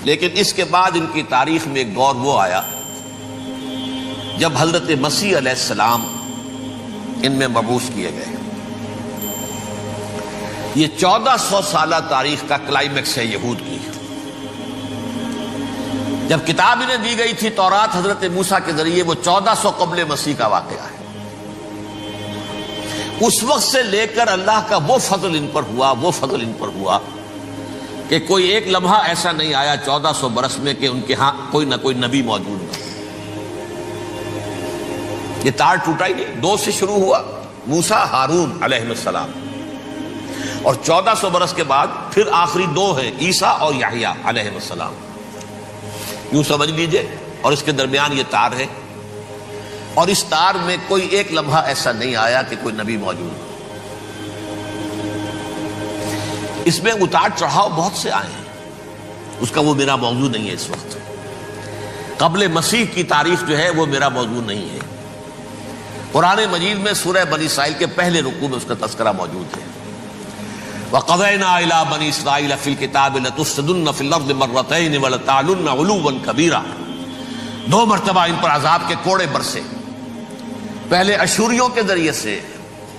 لیکن اس کے بعد ان کی تاریخ میں ایک دور وہ آیا جب حضرت مسیح علیہ السلام ان میں مبعوث کیے گئے۔ یہ 1400 سالہ تاریخ کا کلائمیکس ہے یہود کی۔ جب کتاب انہیں دی گئی تھی تورات حضرت موسیٰ کے ذریعے، وہ 1400 قبل مسیح کا واقعہ ہے۔ اس وقت سے لے کر اللہ کا وہ فضل ان پر ہوا کہ کوئی ایک لمحہ ایسا نہیں آیا 1400 برس میں کہ ان کے ہاں کوئی نہ کوئی نبی موجود نہ۔ یہ تار ٹوٹا ہی نہیں، 2 سے شروع ہوا، موسیٰ ہارون علیہ السلام، اور 1400 برس کے بعد پھر آخری 2 ہیں، عیسیٰ اور یحییٰ علیہ السلام۔ یوں سمجھ لیجئے، اور اس کے درمیان یہ تار ہے، اور اس تار میں کوئی ایک لمحہ ایسا نہیں آیا کہ کوئی نبی موجود ہو۔ اس میں اتار چڑھاؤ بہت سے آئے ہیں، اس کا وہ میرا موضوع نہیں ہے اس وقت۔ قبل مسیح کی تاریخ جو ہے وہ میرا موضوع نہیں ہے۔ قرآن مجید میں سورہ بنی اسرائیل کے پہلے رکوع میں اس کا تذکرہ موجود ہے۔ وَقَضَيْنَا إِلَىٰ بَنِي إِسْرَائِيلَ فِي الْكِتَابِ لَتُفْسِدُنَّ فِي الْأَرْضِ مَرَّتَيْنِ وَلَتَعْلُنَّ عُلُوًّا كَبِيرًا۔ 2 مرتبہ ان پر عذاب کے کوڑے برسے، پہلے اشوریوں کے ذریعے سے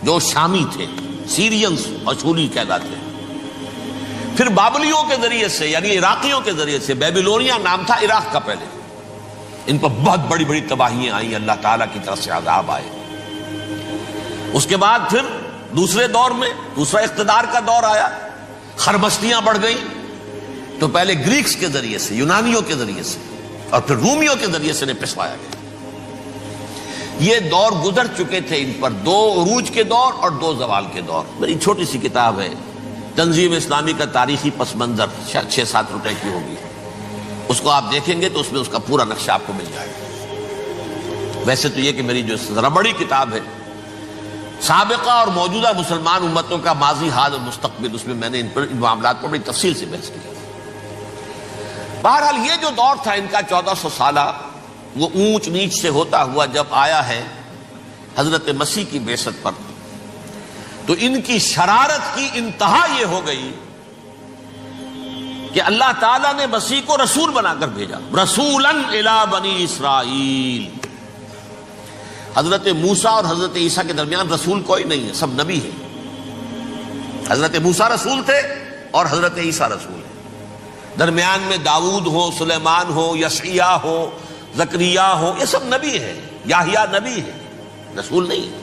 جو شامی تھے، سیرینز اشوری کہلاتے ہیں، پھر بابلیوں کے ذریعے سے یعنی عراقیوں کے ذریعے سے، بیبیلونیا نام تھا عراق کا پہلے، ان پر بہت بڑی بڑی تباہیاں آئیں، اللہ تعالیٰ کی طرف سے عذاب آئے۔ اس کے بعد پھر دوسرے دور میں دوسرا اقتدار کا دور آیا، خرمستیاں بڑھ گئیں، تو پہلے گریکس کے ذریعے سے، یونانیوں کے ذریعے سے، اور پھر رومیوں کے ذریعے سے انہیں پسوایا گیا۔ یہ دور گزر چکے تھے ان پر، 2 عروج کے دور اور 2 زوال کے دور۔ میری چھوٹی سی کتاب ہے تنظیم اسلامی کا تاریخی پس منظر، 6-7 روپے کی ہوگی، اس کو آپ دیکھیں گے تو اس میں اس کا پورا نقشہ آپ کو مل جائے گا۔ ویسے تو یہ کہ میری جو ذرا بڑی کتاب ہے سابقہ اور موجودہ مسلمان امتوں کا ماضی، حال اور مستقبل، اس میں میں نے ان معاملات پر بڑی تفصیل سے بحث کی۔ بہرحال یہ جو دور تھا ان کا 1400 سالہ، وہ اونچ نیچ سے ہوتا ہوا جب آیا ہے حضرت مسیح کی بعثت پر، تو ان کی شرارت کی انتہا یہ ہو گئی کہ اللہ تعالیٰ نے مسیح کو رسول بنا کر بھیجا، رسولاً الی بنی اسرائیل۔ حضرت موسیٰ اور حضرت عیسیٰ کے درمیان رسول کوئی نہیں ہے، سب نبی ہیں۔ حضرت موسیٰ رسول تھے اور حضرت عیسیٰ رسول ہیں، درمیان میں داؤد ہو، سلیمان ہو، یشعیاہ ہو، زکریا ہو، یہ سب نبی ہیں، یحییٰ نبی ہے، رسول نہیں ہے۔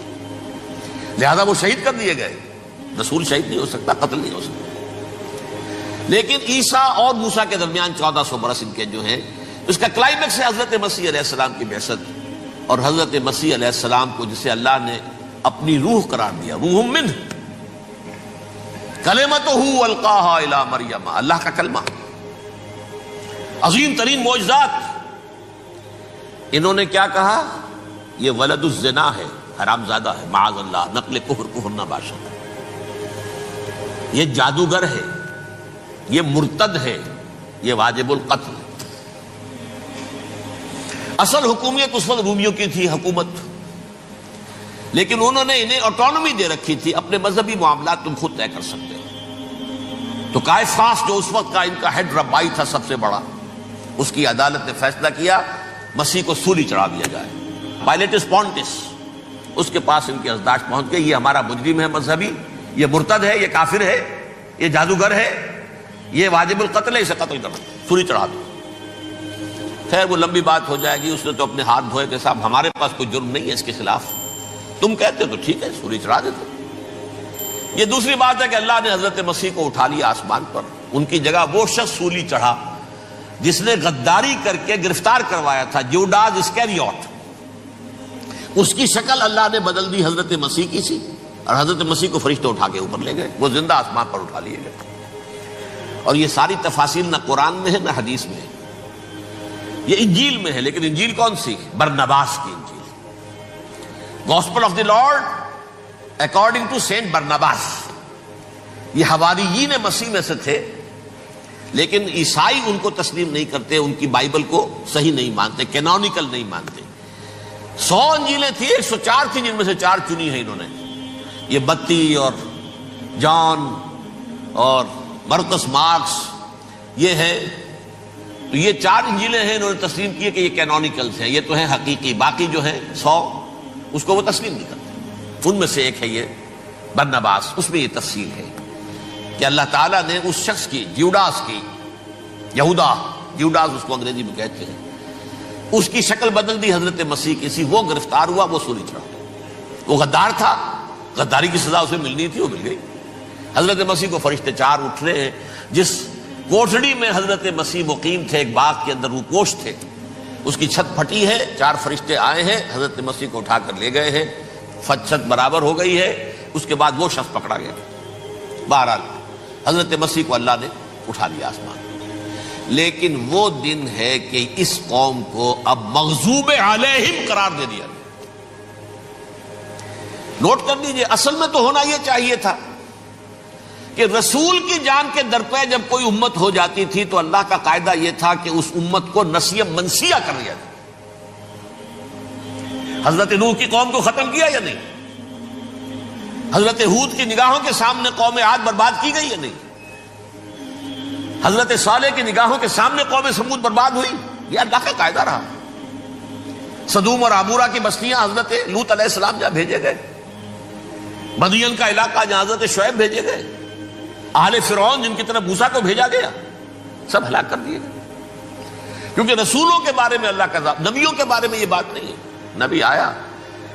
لہذا وہ شہید کر دیے گئے، رسول شہید نہیں ہو سکتا، قتل نہیں ہو سکتا۔ لیکن عیسیٰ اور موسیٰ کے درمیان 1400 برس ان کے جو ہیں، اس کا کلائمیکس ہے حضرت مسیح علیہ السلام کی بعثت، اور حضرت مسیح علیہ السلام کو جسے اللہ نے اپنی روح قرار دیا، روح منہ، کلمتہ القاہا الی مریم، اللہ کا کلمہ، عظیم ترین معجزات۔ انہوں نے کیا کہا؟ یہ ولد الزنا ہے، حرام زادہ ہے، معاذ اللہ، نقل کفر نہ باشد، یہ جادوگر ہے، یہ مرتد ہے، یہ واجب القتل۔ اصل حکومت اس وقت رومیوں کی تھی حکومت، لیکن انہوں نے انہیں آٹونومی دے رکھی تھی، اپنے مذہبی معاملات تم خود طے کر سکتے ہو۔ تو کائفاس جو اس وقت کا ان کا ہیڈ ربائی تھا سب سے بڑا، اس کی عدالت نے فیصلہ کیا مسیح کو سولی چڑھا دیا جائے۔ پائلیٹس پونٹس، اس کے پاس ان کی ازداش پہنچ گئی، یہ ہمارا مجرم ہے مذہبی، یہ مرتد ہے، یہ کافر ہے، یہ جادوگر ہے، یہ واجب القتل ہے، اسے قتل کرو، سولی چڑھا دو۔ خیر وہ لمبی بات ہو جائے گی، اس نے تو اپنے ہاتھ دھوئے کہ صاحب ہمارے پاس کوئی جرم نہیں ہے اس کے خلاف، تم کہتے تو ٹھیک ہے سولی چڑھا دیتے۔ یہ دوسری بات ہے کہ اللہ نے حضرت مسیح کو اٹھا لیا آسمان پر، ان کی جگہ وہ شخص سولی چڑھا جس نے غداری کر کے گرفتار کروایا تھا، جوڈاس اسکیریوٹ، اس کی شکل اللہ نے بدل دی حضرت مسیح کی سی، اور حضرت مسیح کو فرشتے اٹھا کے اوپر لے گئے، وہ زندہ آسمان پر اٹھا لیے گئے۔ اور یہ ساری تفاصیل نہ قرآن میں ہے نہ حدیث میں ہے، یہ انجیل میں ہے، لیکن انجیل کون سی؟ برنباس کی انجیل، gospel of the Lord according to Saint Barnabas. یہ حواریین مسیح میں سے تھے، لیکن عیسائی ان کو تسلیم نہیں کرتے، ان کی بائبل کو صحیح نہیں مانتے، کینونیکل نہیں مانتے۔ 100 انجیلیں تھیں، 104 تھی، جن میں سے 4 چنی ہیں انہوں نے، یہ بتی اور جان اور مرقس مارکس، یہ ہے تو یہ 4 انجیلیں ہیں، انہوں نے تسلیم کی کہ یہ کینونیکلز ہیں، یہ تو ہیں حقیقی، باقی جو ہیں 100 اس کو وہ تسلیم نہیں کرتے۔ ان میں سے ایک ہے یہ برنباس، اس میں یہ تفصیل ہے کہ اللہ تعالیٰ نے اس شخص کی، جیوڈاس کی، جیوڈاس اس کو انگریزی میں کہتے ہیں، اس کی شکل بدل دی حضرت مسیح کی سی، وہ گرفتار ہوا، وہ سولی چڑھا۔ وہ غدار تھا، غداری کی سزا اسے ملنی تھی، وہ مل گئی۔ حضرت مسیح کو فرشتے 4 اٹھ رہے ہیں، جس کوٹڑی میں حضرت مسیح مقیم تھے، ایک باغ کے اندر روپوش تھے، اس کی چھت پھٹی ہے، 4 فرشتے آئے ہیں، حضرت مسیح کو اٹھا کر لے گئے ہیں، چھت برابر ہو گئی ہے۔ اس کے بعد وہ شخص پکڑا گیا۔ بہرحال حضرت مسیح کو اللہ نے اٹھا لیا آسمان۔ لیکن وہ دن ہے کہ اس قوم کو اب مغضوب علیہم قرار دے دیا۔ نوٹ کر لیجئے، اصل میں تو ہونا یہ چاہیے تھا کہ رسول کی جان کے در پہ جب کوئی امت ہو جاتی تھی تو اللہ کا قاعدہ یہ تھا کہ اس امت کو نسیہ منسیہ کر دیا جائے۔ حضرت نوح کی قوم کو ختم کیا یا نہیں؟ حضرت ہود کی نگاہوں کے سامنے قوم عاد برباد کی گئی یا نہیں؟ حضرت صالح کی نگاہوں کے سامنے قوم سمود برباد ہوئی؟ یہ اللہ کا قاعدہ رہا۔ سدوم اور عمورہ کی بستیاں حضرت لوط علیہ السلام جہاں بھیجے گئے، مدین کا علاقہ جہاں حضرت شعیب بھیجے گئے، اہل فرعون جن کی طرف موسیٰ کو بھیجا گیا، سب ہلاک کر دیے گئے۔ کیونکہ رسولوں کے بارے میں اللہ کا ذات، نبیوں کے بارے میں یہ بات نہیں ہے۔ نبی آیا،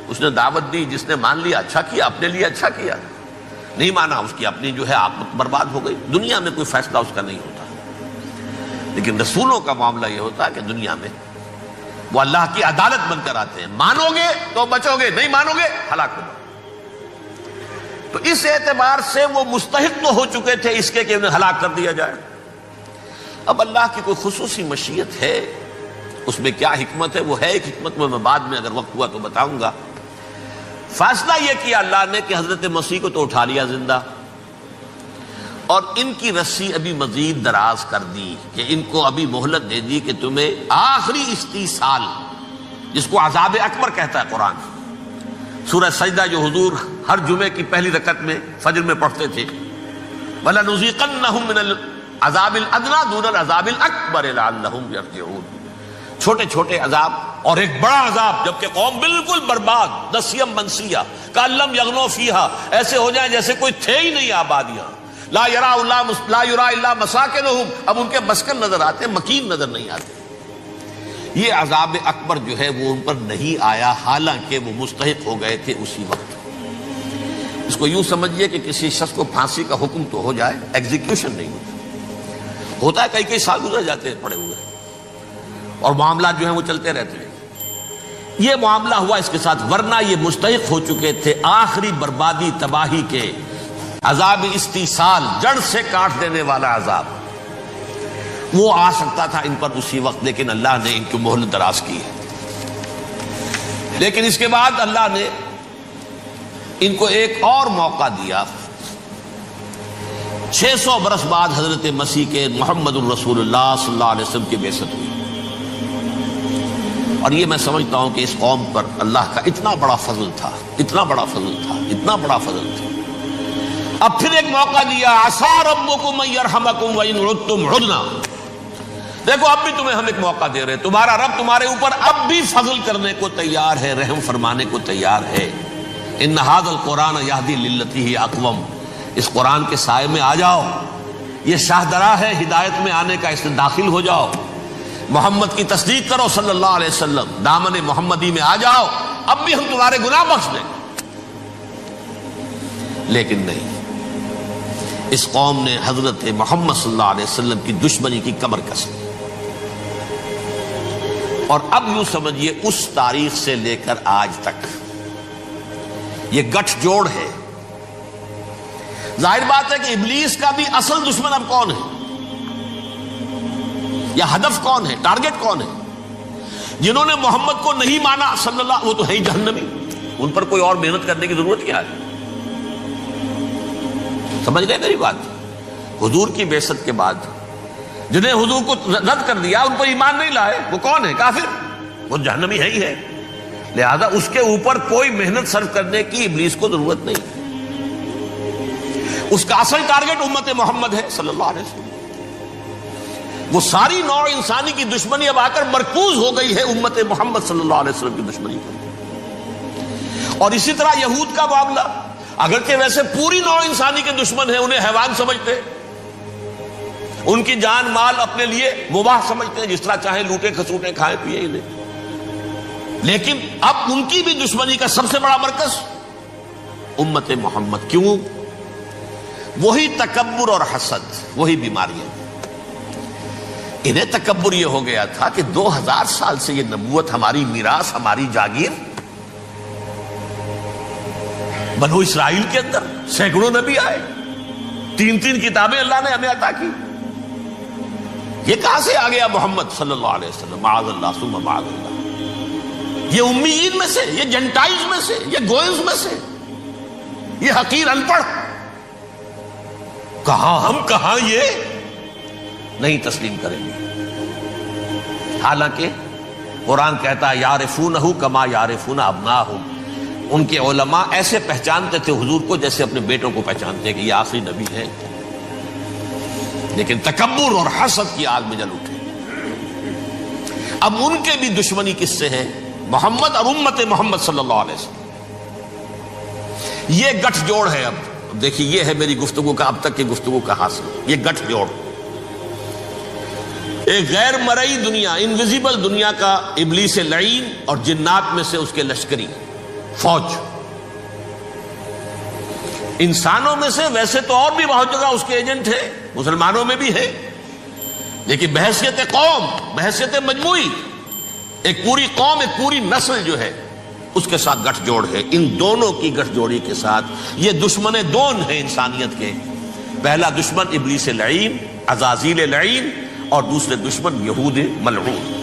اس نے دعوت دی، جس نے مان لیا اچھا کیا، اپنے لیے اچھا کیا، نہیں مانا اس کی اپنی جو ہے آپت برباد ہو گئی۔ دنیا میں کوئی فیصلہ اس کا نہیں ہوتا، لیکن رسولوں کا معاملہ یہ ہوتا ہے کہ دنیا میں وہ اللہ کی عدالت بن کر آتے ہیں۔ مانو گے تو بچو گے، نہیں مانو گے ہلاک ہو جاؤ۔ تو اس اعتبار سے وہ مستحق تو ہو چکے تھے اس کے کہ انہیں ہلاک کر دیا جائے۔ اب اللہ کی کوئی خصوصی مشیت ہے، اس میں کیا حکمت ہے؟ وہ ہے ایک حکمت، میں بعد میں اگر وقت ہوا تو بتاؤں گا۔ فیصلہ یہ کیا اللہ نے کہ حضرت مسیح کو تو اٹھا لیا زندہ، اور ان کی رسی ابھی مزید دراز کر دی، کہ ان کو ابھی مہلت دے دی کہ تمہیں آخری استیصال، جس کو عذاب اکبر کہتا ہے قرآن، سورہ سجدہ جو حضور ہر جمعے کی پہلی رکعت میں فجر میں پڑھتے تھے، وَلَنُذِيقَنَّهُم مِّنَ الْعَذَابِ الْأَدْنَىٰ دُونَ الْعَذَابِ الْأَكْبَرِ لَعَلَّهُمْ يَرْجِعُونَ۔ چھوٹے چھوٹے عذاب اور ایک بڑا عذاب، جبکہ قوم بالکل برباد، نسیم منسیہ، کأن لم یغنوا فیہا، ایسے ہو جائیں جیسے کوئی تھے ہی نہیں آبادیاں، لا یرا الا مساکنہم، اب ان کے مسکن نظر آتے، مکین نظر نہیں آتے۔ یہ عذاب اکبر جو ہے وہ ان پر نہیں آیا، حالانکہ وہ مستحق ہو گئے تھے اسی وقت۔ اس کو یوں سمجھیے کہ کسی شخص کو پھانسی کا حکم تو ہو جائے، ایگزیکیوشن نہیں ہوتا ہے، کئی سال گزر جاتے ہیں پڑے ہوئے، اور معاملات جو ہیں وہ چلتے رہتے ہیں۔ یہ معاملہ ہوا اس کے ساتھ، ورنہ یہ مستحق ہو چکے تھے آخری بربادی تباہی کے، عذاب استیصال، جڑ سے کاٹ دینے والا عذاب، وہ آ سکتا تھا ان پر اسی وقت، لیکن اللہ نے ان کی مہلت دراز کی ہے۔ لیکن اس کے بعد اللہ نے ان کو ایک اور موقع دیا۔ 600 برس بعد حضرت مسیح کے محمد الرسول اللہ صلی اللہ علیہ وسلم کی بعثت ہوئی، اور یہ میں سمجھتا ہوں کہ اس قوم پر اللہ کا اتنا بڑا فضل تھا، اتنا بڑا فضل تھا، اتنا بڑا فضل تھا۔ اب پھر ایک موقع دیا، عسیٰ ربکم ان یرحمکم وان عدتم عدنا، دیکھو اب بھی تمہیں ہم ایک موقع دے رہے ہیں، تمہارا رب تمہارے اوپر اب بھی فضل کرنے کو تیار ہے، رحم فرمانے کو تیار ہے۔ ان ھذا القرآن یہدی للتی ہی اقوم، اس قرآن کے سائے میں آ جاؤ، یہ شاہدرا ہے ہدایت میں آنے کا، اس میں داخل ہو جاؤ، محمد کی تصدیق کرو صلی اللہ علیہ وسلم، دامن محمدی میں آ جاؤ، اب بھی ہم تمہارے گناہ بخش دیں۔ لیکن نہیں، اس قوم نے حضرت محمد صلی اللہ علیہ وسلم کی دشمنی کی کمر کس لی، اور اب یوں سمجھیے اس تاریخ سے لے کر آج تک یہ گٹھ جوڑ ہے۔ ظاہر بات ہے کہ ابلیس کا بھی اصل دشمن اب کون ہے، یا ہدف کون ہے، ٹارگٹ کون ہے؟ جنہوں نے محمد کو نہیں مانا صلی اللہ، وہ تو ہے ہی جہنمی، ان پر کوئی اور محنت کرنے کی ضرورت کیا ہے؟ سمجھ گئے میری بات؟ حضور کی بعثت کے بعد جنہیں حضور کو رد کر دیا، ان پر ایمان نہیں لائے، وہ کون ہے؟ کافر، وہ جہنمی ہے ہی ہے، لہذا اس کے اوپر کوئی محنت صرف کرنے کی ابلیس کو ضرورت نہیں۔ اس کا اصل ٹارگٹ امت محمد ہے صلی اللہ علیہ وسلم۔ وہ ساری نوع انسانی کی دشمنی اب آ کر مرکوز ہو گئی ہے امت محمد صلی اللہ علیہ وسلم کی دشمنی پر. اور اسی طرح یہود کا معاملہ، اگرچہ ویسے پوری نوع انسانی کے دشمن ہیں، انہیں حیوان سمجھتے، ان کی جان مال اپنے لیے مباح سمجھتے ہیں، جس طرح چاہیں لوٹے کھسوٹے کھائیں پیے انہیں، لیکن اب ان کی بھی دشمنی کا سب سے بڑا مرکز امت محمد. کیوں؟ وہی تکبر اور حسد، وہی بیماریاں. انہیں تکبر یہ ہو گیا تھا کہ 2000 سال سے یہ نبوت ہماری میراث، ہماری جاگیر. بنو اسرائیل کے اندر سینکڑوں نبی آئے، 3 کتابیں اللہ نے ہمیں عطا کی. یہ کہاں سے آ گیا محمد صلی اللہ علیہ وسلم؟ معاذ اللہ ثم معاذ اللہ. یہ امیین میں سے، یہ جنٹائز میں سے، یہ گوئنز میں سے، یہ حقیر ان پڑھ. کہاں ہم، کہاں یہ نہیں تسلیم کریں گے. حالانکہ قرآن کہتا ہے یعرفونہ کما یعرفون ابناہم. ان کے علماء ایسے پہچانتے تھے حضور کو جیسے اپنے بیٹوں کو پہچانتے ہیں کہ یہ آخری نبی ہے. لیکن تکبر اور حسد کی آگ میں جل اٹھے. اب ان کے بھی دشمنی کس سے ہے؟ محمد اور امت محمد صلی اللہ علیہ وسلم. یہ گٹھ جوڑ ہے. اب دیکھیے، یہ ہے میری گفتگو کا اب تک کی گفتگو کا حاصل، یہ گٹھ جوڑ. ایک غیر مرئی دنیا، انویزیبل دنیا کا ابلیس لعین اور جنات میں سے اس کے لشکری فوج. انسانوں میں سے ویسے تو اور بھی بہت جگہ اس کے ایجنٹ ہیں، مسلمانوں میں بھی ہے، لیکن بحیثیت قوم، بحیثیت مجموعی، ایک پوری قوم، ایک پوری نسل جو ہے اس کے ساتھ گٹھ جوڑ ہے. ان دونوں کی گٹھ جوڑی کے ساتھ یہ دشمن دون ہیں انسانیت کے. پہلا دشمن ابلیس لعین، عزازیل لعین، اور دوسرے دشمن یہود ملعون.